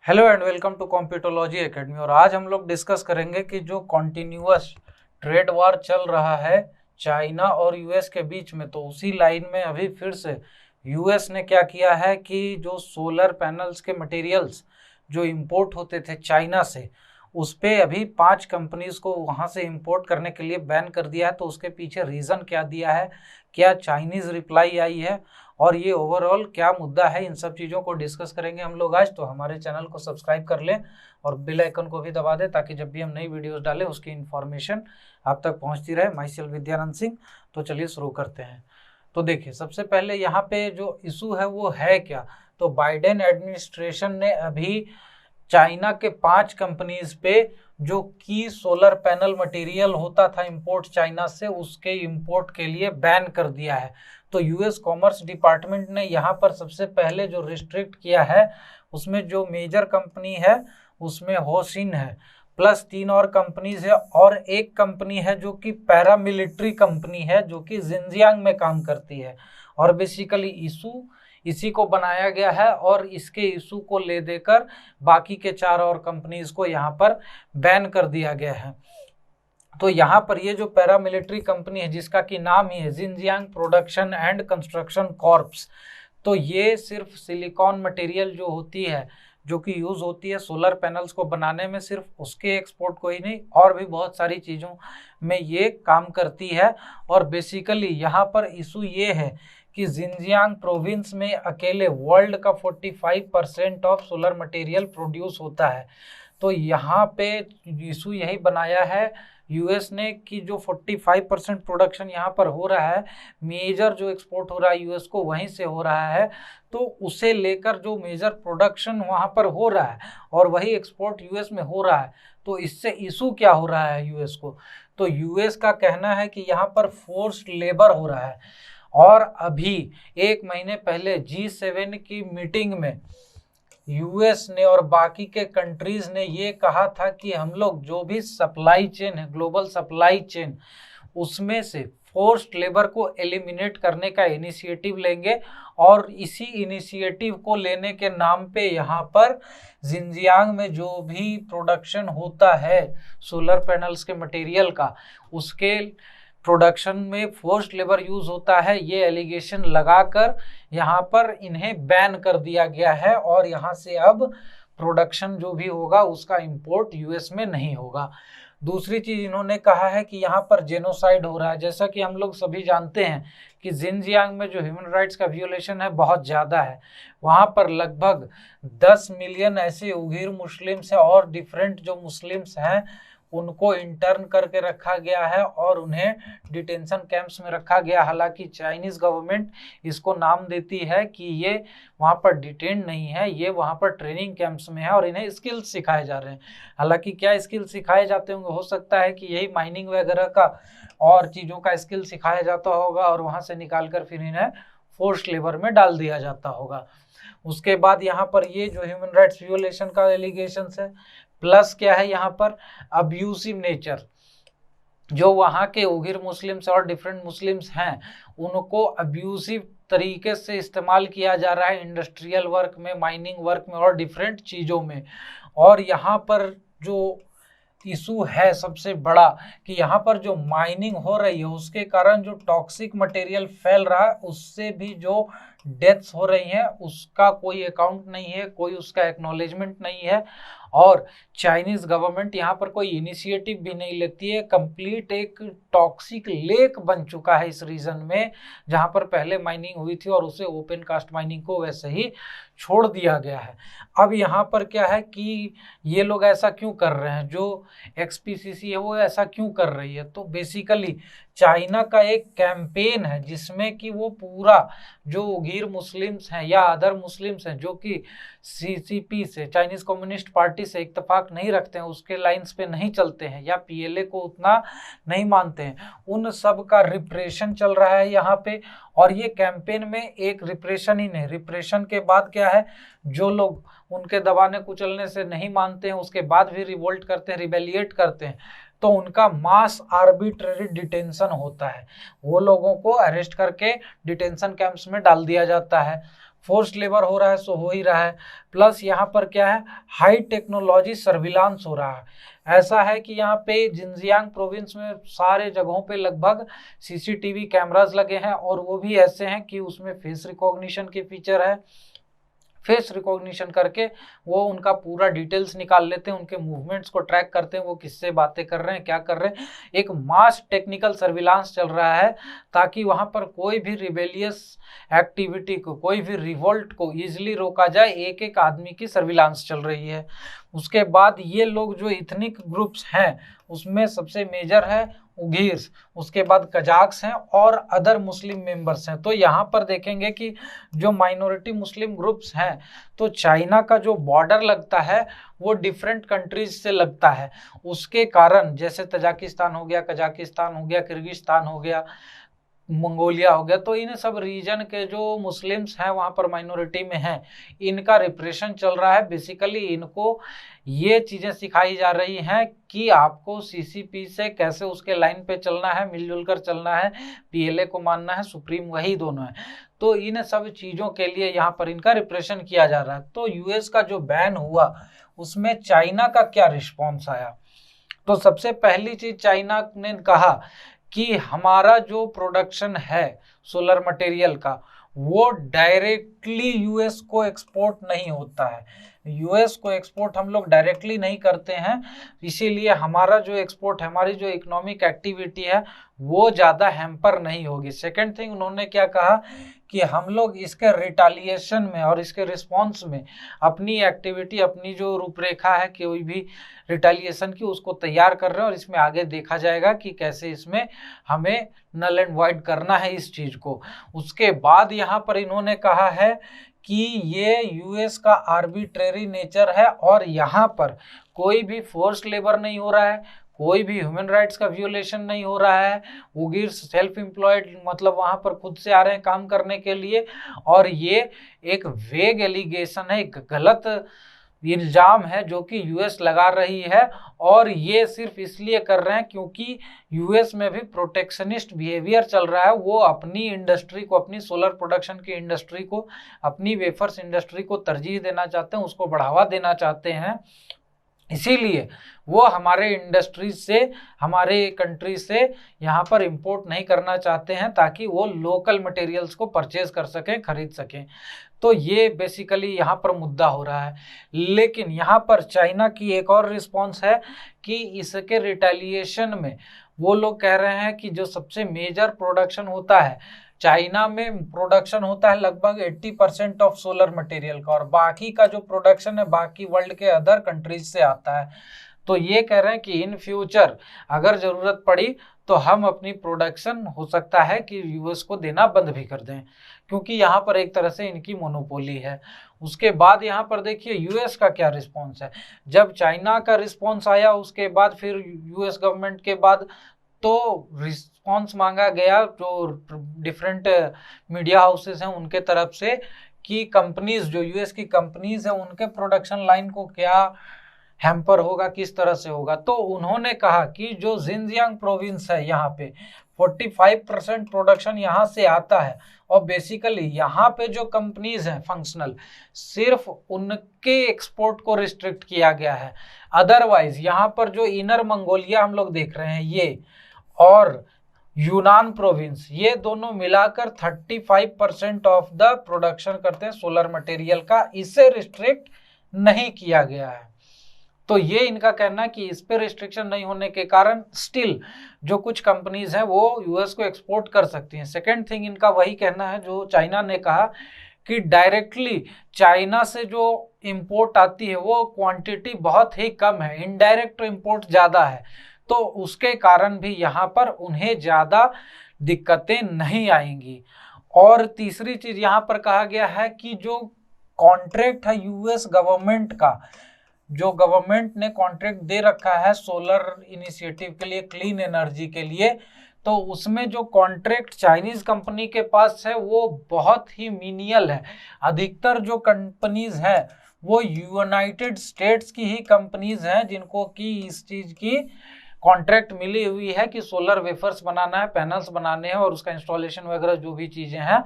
Hello and welcome to Computology academy. और आज हम लोग डिस्कस करेंगे कि जो कॉन्टिन्यूअस ट्रेड वार चल रहा है चाइना और यूएस के बीच में, तो उसी लाइन में अभी फिर से यूएस ने क्या किया है कि जो सोलर पैनल्स के मटेरियल्स जो इंपोर्ट होते थे चाइना से, उस पे अभी 5 कंपनीज को वहाँ से इंपोर्ट करने के लिए बैन कर दिया है। तो उसके पीछे रीज़न क्या दिया है, क्या चाइनीज़ रिप्लाई आई है और ये ओवरऑल क्या मुद्दा है, इन सब चीज़ों को डिस्कस करेंगे हम लोग आज। तो हमारे चैनल को सब्सक्राइब कर लें और बेल आइकन को भी दबा दें ताकि जब भी हम नई वीडियोस डालें उसकी इन्फॉर्मेशन आप तक पहुंचती रहे। My self Vidyanand Singh. तो चलिए शुरू करते हैं। तो देखिए, सबसे पहले यहाँ पे जो इशू है वो है क्या। तो बाइडेन एडमिनिस्ट्रेशन ने अभी चाइना के 5 कंपनीज पे जो की सोलर पैनल मटेरियल होता था इंपोर्ट चाइना से, उसके इंपोर्ट के लिए बैन कर दिया है। तो यूएस कॉमर्स डिपार्टमेंट ने यहाँ पर सबसे पहले जो रिस्ट्रिक्ट किया है, उसमें जो मेजर कंपनी है उसमें होशिन है, प्लस 3 और कंपनीज है और एक कंपनी है जो कि पैरामिलिट्री कंपनी है जो कि जिनजियांग में काम करती है। और बेसिकली इशू इसी को बनाया गया है और इसके इशू को ले देकर बाकी के 4 और कंपनीज को यहाँ पर बैन कर दिया गया है। तो यहाँ पर ये जो पैरामिलिट्री कंपनी है जिसका कि नाम ही है Jinjiang production and construction corps, तो ये सिर्फ सिलिकॉन मटेरियल जो होती है जो कि यूज़ होती है सोलर पैनल्स को बनाने में, सिर्फ उसके एक्सपोर्ट को ही नहीं और भी बहुत सारी चीज़ों में ये काम करती है। और बेसिकली यहाँ पर इशू ये है कि जिनजियांग प्रोविंस में अकेले वर्ल्ड का 45% ऑफ सोलर मटेरियल प्रोड्यूस होता है। तो यहाँ पे इशू यही बनाया है यूएस ने कि जो 45% प्रोडक्शन यहाँ पर हो रहा है, मेजर जो एक्सपोर्ट हो रहा है यूएस को वहीं से हो रहा है, तो उसे लेकर जो मेजर प्रोडक्शन वहाँ पर हो रहा है और वही एक्सपोर्ट यूएस में हो रहा है, तो इससे इशू क्या हो रहा है यूएस को। तो यूएस का कहना है कि यहाँ पर फोर्स्ड लेबर हो रहा है। और अभी 1 महीने पहले G7 की मीटिंग में यूएस ने और बाकी के कंट्रीज ने ये कहा था कि हम लोग जो भी सप्लाई चेन है, ग्लोबल सप्लाई चेन, उसमें से फोर्स्ड लेबर को एलिमिनेट करने का इनिशिएटिव लेंगे। और इसी इनिशिएटिव को लेने के नाम पे यहाँ पर जिनजियांग में जो भी प्रोडक्शन होता है सोलर पैनल्स के मटेरियल का, उसके प्रोडक्शन में फोर्स्ड लेबर यूज होता है, ये एलिगेशन लगाकर यहाँ पर इन्हें बैन कर दिया गया है। और यहाँ से अब प्रोडक्शन जो भी होगा उसका इंपोर्ट यूएस में नहीं होगा। दूसरी चीज इन्होंने कहा है कि यहाँ पर जेनोसाइड हो रहा है। जैसा कि हम लोग सभी जानते हैं कि जिनजियांग में जो ह्यूमन राइट्स का वियोलेशन है बहुत ज़्यादा है। वहाँ पर लगभग 10 मिलियन ऐसे उइघुर मुस्लिम्स हैं और डिफरेंट जो मुस्लिम्स हैं उनको इंटर्न करके रखा गया है और उन्हें डिटेंशन कैंप्स में रखा गया। हालांकि चाइनीज़ गवर्नमेंट इसको नाम देती है कि ये वहाँ पर डिटेन नहीं है, ये वहाँ पर ट्रेनिंग कैंप्स में है और इन्हें स्किल्स सिखाए जा रहे हैं। हालांकि क्या स्किल सिखाए जाते होंगे, हो सकता है कि यही माइनिंग वगैरह का और चीज़ों का स्किल सिखाया जाता होगा और वहाँ से निकाल कर फिर इन्हें फोर्स्ड लेबर में डाल दिया जाता होगा। उसके बाद यहाँ पर ये जो ह्यूमन राइट्स वियोलेशन का एलिगेशन है, प्लस क्या है यहाँ पर अब्यूसिव नेचर, जो वहाँ के उइघुर मुस्लिम्स और डिफरेंट मुस्लिम्स हैं उनको अब्यूसिव तरीके से इस्तेमाल किया जा रहा है इंडस्ट्रियल वर्क में, माइनिंग वर्क में और डिफरेंट चीज़ों में। और यहाँ पर जो इशू है सबसे बड़ा कि यहाँ पर जो माइनिंग हो रही है उसके कारण जो टॉक्सिक मटेरियल फैल रहा है, उससे भी जो डेथ्स हो रही हैं उसका कोई अकाउंट नहीं है, कोई उसका एक्नॉलेजमेंट नहीं है। और चाइनीज़ गवर्नमेंट यहाँ पर कोई इनिशिएटिव भी नहीं लेती है। कंप्लीट एक टॉक्सिक लेक बन चुका है इस रीजन में, जहाँ पर पहले माइनिंग हुई थी और उसे ओपन कास्ट माइनिंग को वैसे ही छोड़ दिया गया है। अब यहाँ पर क्या है कि ये लोग ऐसा क्यों कर रहे हैं, जो एक्सपीसीसी है वो ऐसा क्यों कर रही है। तो बेसिकली चाइना का एक कैंपेन है जिसमें कि वो पूरा जो उइघुर मुस्लिम्स हैं या अदर मुस्लिम्स हैं जो कि सीसीपी से, चाइनीज़ कम्युनिस्ट पार्टी से इत्तेफाक नहीं रखते हैं, उसके लाइंस पे नहीं चलते हैं या पीएलए को उतना नहीं मानते हैं, उन सब का रिप्रेशन चल रहा है यहाँ पे। और ये कैंपेन में एक रिप्रेशन ही नहीं, रिप्रेशन के बाद क्या है, जो लोग उनके दबाने कुचलने से नहीं मानते हैं उसके बाद भी रिवोल्ट करते हैं, रिबेलिएट करते हैं, तो उनका मास आर्बिट्ररी डिटेंशन होता है। वो लोगों को अरेस्ट करके डिटेंशन कैंप्स में डाल दिया जाता है। फोर्स्ड लेबर हो रहा है सो हो ही रहा है, प्लस यहाँ पर क्या है, हाई टेक्नोलॉजी सर्विलांस हो रहा है। ऐसा है कि यहाँ पे जिनजियांग प्रोविंस में सारे जगहों पे लगभग सीसीटीवी कैमरास लगे हैं, और वो भी ऐसे हैं कि उसमें फेस रिकॉग्निशन के फीचर है। फेस रिकॉग्निशन करके वो उनका पूरा डिटेल्स निकाल लेते हैं, उनके मूवमेंट्स को ट्रैक करते हैं, वो किससे बातें कर रहे हैं, क्या कर रहे हैं। एक मास टेक्निकल सर्विलांस चल रहा है ताकि वहां पर कोई भी रिबेलियस एक्टिविटी को, कोई भी रिवोल्ट को इजिली रोका जाए। एक एक आदमी की सर्विलांस चल रही है। उसके बाद ये लोग जो इथनिक ग्रुप्स हैं उसमें सबसे मेजर है उगीर्स, उसके बाद कजाक्स हैं और अदर मुस्लिम मेंबर्स हैं। तो यहाँ पर देखेंगे कि जो माइनॉरिटी मुस्लिम ग्रुप्स हैं, तो चाइना का जो बॉर्डर लगता है वो डिफरेंट कंट्रीज से लगता है। उसके कारण जैसे तजाकिस्तान हो गया, कजाकिस्तान हो गया, किर्गिस्तान हो गया, मंगोलिया हो गया, तो इन सब रीजन के जो मुस्लिम्स हैं वहाँ पर माइनॉरिटी में हैं, इनका रिप्रेशन चल रहा है। बेसिकली इनको ये चीज़ें सिखाई जा रही हैं कि आपको सीसीपी से कैसे उसके लाइन पे चलना है, मिलजुल कर चलना है, पीएलए को मानना है, सुप्रीम वही दोनों है। तो इन सब चीज़ों के लिए यहाँ पर इनका रिप्रेशन किया जा रहा है। तो यूएस का जो बैन हुआ उसमें चाइना का क्या रिस्पॉन्स आया? तो सबसे पहली चीज चाइना ने कहा कि हमारा जो प्रोडक्शन है सोलर मटेरियल का वो डायरेक्टली यूएस को एक्सपोर्ट नहीं होता है। यूएस को एक्सपोर्ट हम लोग डायरेक्टली नहीं करते हैं, इसीलिए हमारा जो एक्सपोर्ट है, हमारी जो इकोनॉमिक एक्टिविटी है वो ज़्यादा हैम्पर नहीं होगी। सेकेंड थिंग उन्होंने क्या कहा कि हम लोग इसके रिटालिएशन में और इसके रिस्पॉन्स में अपनी एक्टिविटी, अपनी जो रूपरेखा है कोई भी रिटालिएशन की, उसको तैयार कर रहे हैं, और इसमें आगे देखा जाएगा कि कैसे इसमें हमें नल एंड वाइड करना है इस चीज़ को। उसके बाद यहाँ पर इन्होंने कहा है कि ये यूएस का आर्बिट्रेरी नेचर है और यहाँ पर कोई भी फोर्स्ड लेबर नहीं हो रहा है, कोई भी ह्यूमन राइट्स का वियोलेशन नहीं हो रहा है। उगिर सेल्फ एम्प्लॉयड, मतलब वहाँ पर खुद से आ रहे हैं काम करने के लिए, और ये एक वेग एलिगेशन है, एक गलत इल्जाम है जो कि यूएस लगा रही है। और ये सिर्फ इसलिए कर रहे हैं क्योंकि यूएस में भी प्रोटेक्शनिस्ट बिहेवियर चल रहा है। वो अपनी इंडस्ट्री को, अपनी सोलर प्रोडक्शन की इंडस्ट्री को, अपनी वेफर्स इंडस्ट्री को तरजीह देना चाहते हैं, उसको बढ़ावा देना चाहते हैं। इसीलिए वो हमारे इंडस्ट्री से, हमारे कंट्री से यहाँ पर इंपोर्ट नहीं करना चाहते हैं ताकि वो लोकल मटेरियल्स को परचेज कर सकें, खरीद सकें। तो ये बेसिकली यहाँ पर मुद्दा हो रहा है। लेकिन यहाँ पर चाइना की एक और रिस्पॉन्स है कि इसके रिटेलिएशन में वो लोग कह रहे हैं कि जो सबसे मेजर प्रोडक्शन होता है चाइना में, प्रोडक्शन होता है लगभग 80% ऑफ सोलर मटेरियल का, और बाकी का जो प्रोडक्शन है बाकी वर्ल्ड के अदर कंट्रीज से आता है। तो ये कह रहे हैं कि इन फ्यूचर अगर ज़रूरत पड़ी तो हम अपनी प्रोडक्शन हो सकता है कि यूएस को देना बंद भी कर दें, क्योंकि यहाँ पर एक तरह से इनकी मोनोपोली है। उसके बाद यहाँ पर देखिए यूएस का क्या रिस्पॉन्स है। जब चाइना का रिस्पॉन्स आया उसके बाद फिर यूएस गवर्नमेंट के बाद तो रिस्पॉन्स मांगा गया जो डिफरेंट मीडिया हाउसेस हैं उनके तरफ से कि कंपनीज, जो यूएस की कंपनीज हैं उनके प्रोडक्शन लाइन को क्या हैम्पर होगा, किस तरह से होगा। तो उन्होंने कहा कि जो जिनजियांग प्रोविंस है यहाँ पे 45% प्रोडक्शन यहाँ से आता है, और बेसिकली यहाँ पे जो कंपनीज हैं फंक्शनल, सिर्फ उनके एक्सपोर्ट को रिस्ट्रिक्ट किया गया है। अदरवाइज यहाँ पर जो इनर मंगोलिया हम लोग देख रहे हैं ये, और यूनान प्रोविंस, ये दोनों मिलाकर 35% ऑफ द प्रोडक्शन करते हैं सोलर मटेरियल का। इसे रिस्ट्रिक्ट नहीं किया गया है। तो ये इनका कहना है कि इस पे रिस्ट्रिक्शन नहीं होने के कारण स्टिल जो कुछ कंपनीज हैं वो यूएस को एक्सपोर्ट कर सकती हैं। सेकेंड थिंग इनका वही कहना है जो चाइना ने कहा कि डायरेक्टली चाइना से जो इंपोर्ट आती है वो क्वांटिटी बहुत ही कम है, इनडायरेक्ट इंपोर्ट ज़्यादा है, तो उसके कारण भी यहाँ पर उन्हें ज़्यादा दिक्कतें नहीं आएंगी। और तीसरी चीज़ यहाँ पर कहा गया है कि जो कॉन्ट्रैक्ट है यूएस गवर्नमेंट का, जो गवर्नमेंट ने कॉन्ट्रैक्ट दे रखा है सोलर इनिशिएटिव के लिए, क्लीन एनर्जी के लिए, तो उसमें जो कॉन्ट्रैक्ट चाइनीज कंपनी के पास है वो बहुत ही मिनिमल है। अधिकतर जो कंपनीज हैं वो यूनाइटेड स्टेट्स की ही कंपनीज हैं जिनको कि इस चीज़ की कॉन्ट्रैक्ट मिली हुई है कि सोलर वेफर्स बनाना है, पैनल्स बनाने हैं, और उसका इंस्टॉलेशन वगैरह जो भी चीज़ें हैं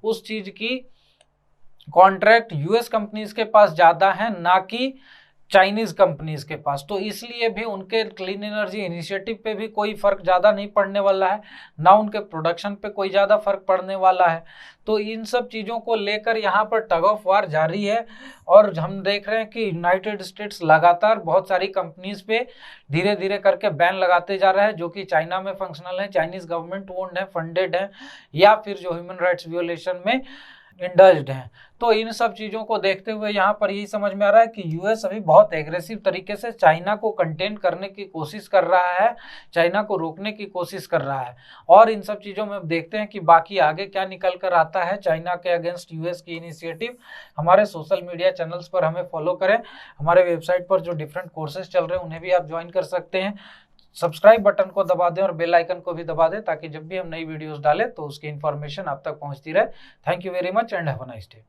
उस चीज़ की कॉन्ट्रैक्ट यूएस कंपनीज के पास ज़्यादा है ना कि चाइनीज कंपनीज के पास, तो इसलिए भी उनके क्लीन एनर्जी इनिशिएटिव पे भी कोई फर्क ज़्यादा नहीं पड़ने वाला है, ना उनके प्रोडक्शन पे कोई ज़्यादा फर्क पड़ने वाला है। तो इन सब चीज़ों को लेकर यहाँ पर टग ऑफ वार जारी है और हम देख रहे हैं कि यूनाइटेड स्टेट्स लगातार बहुत सारी कंपनीज पे धीरे धीरे करके बैन लगाते जा रहा है, जो कि चाइना में फंक्शनल है, चाइनीज गवर्नमेंट ओन्ड है, फंडेड है, या फिर जो ह्यूमन राइट्स वियोलेशन में इंडल्ज्ड हैं। तो इन सब चीज़ों को देखते हुए यहाँ पर यही समझ में आ रहा है कि यूएस अभी बहुत एग्रेसिव तरीके से चाइना को कंटेन करने की कोशिश कर रहा है, चाइना को रोकने की कोशिश कर रहा है। और इन सब चीज़ों में अब देखते हैं कि बाकी आगे क्या निकल कर आता है चाइना के अगेंस्ट यूएस की इनिशिएटिव। हमारे सोशल मीडिया चैनल्स पर हमें फॉलो करें, हमारे वेबसाइट पर जो डिफरेंट कोर्सेज चल रहे हैं उन्हें भी आप ज्वाइन कर सकते हैं। सब्सक्राइब बटन को दबा दें और बेल आइकन को भी दबा दें ताकि जब भी हम नई वीडियोस डालें तो उसकी इन्फॉर्मेशन आप तक पहुंचती रहे। Thank you very much and have a nice day.